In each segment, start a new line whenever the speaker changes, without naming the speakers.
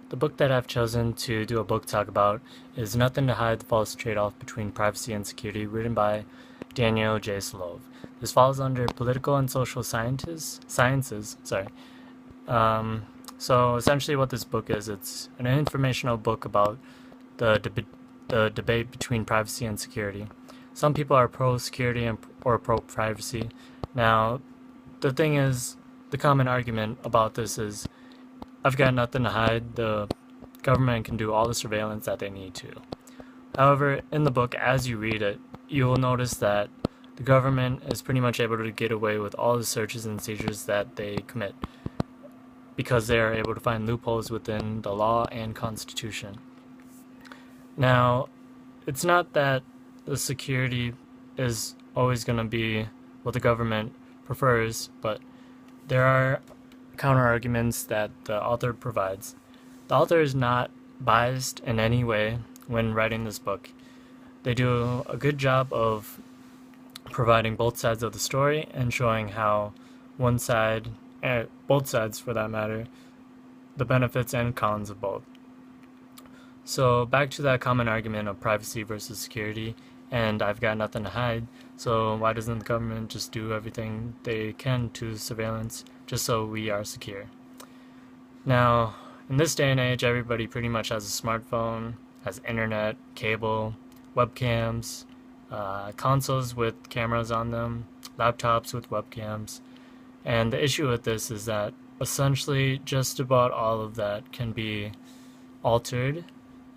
The book that I've chosen to do a book talk about is Nothing to Hide: The False Trade-Off Between Privacy and Security, written by Daniel J. Slove. This falls under political and social sciences. Sorry. Um, so essentially, what this book is, it's an informational book about the debate between privacy and security. Some people are pro-security or pro-privacy. Now, the thing is, the common argument about this is, I've got nothing to hide. The government can do all the surveillance that they need to. However, in the book, as you read it, you will notice that the government is pretty much able to get away with all the searches and seizures that they commit because they are able to find loopholes within the law and constitution. Now, it's not that the security is always going to be what the government prefers, but there are counter-arguments that the author provides. The author is not biased in any way when writing this book. They do a good job of providing both sides of the story and showing how one side, both sides for that matter, the benefits and cons of both. So back to that common argument of privacy versus security, and I've got nothing to hide, so why doesn't the government just do everything they can to surveillance just so we are secure? Now, in this day and age, everybody pretty much has a smartphone, has internet, cable, webcams, consoles with cameras on them, laptops with webcams, and the issue with this is that essentially just about all of that can be altered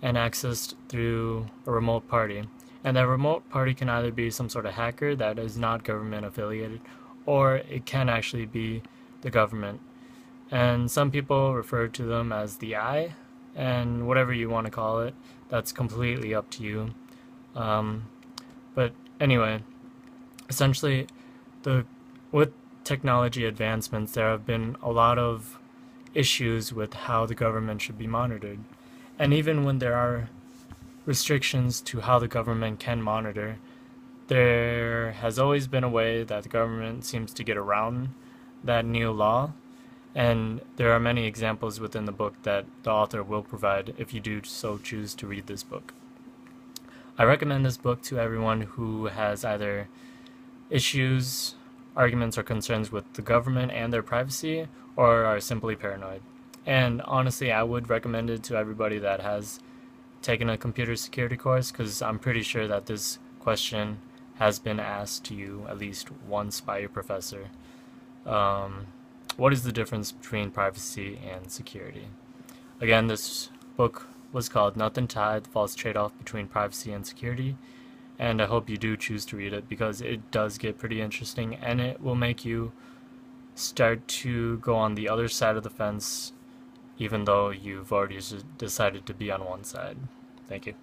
and accessed through a remote party. And that remote party can either be some sort of hacker that is not government affiliated, or it can actually be the government. And some people refer to them as the eye, and whatever you want to call it, that's completely up to you. But anyway, essentially, with technology advancements, there have been a lot of issues with how the government should be monitored. And even when there are restrictions to how the government can monitor, there has always been a way that the government seems to get around that new law, and there are many examples within the book that the author will provide if you do so choose to read this book. I recommend this book to everyone who has either issues, arguments, or concerns with the government and their privacy, or are simply paranoid. And honestly, I would recommend it to everybody that has taken a computer security course, because I'm pretty sure that this question has been asked to you at least once by your professor. What is the difference between privacy and security? Again, this book was called Nothing to Hide: The False Trade-Off Between Privacy and Security, and I hope you do choose to read it because it does get pretty interesting and it will make you start to go on the other side of the fence even though you've already decided to be on one side. Thank you.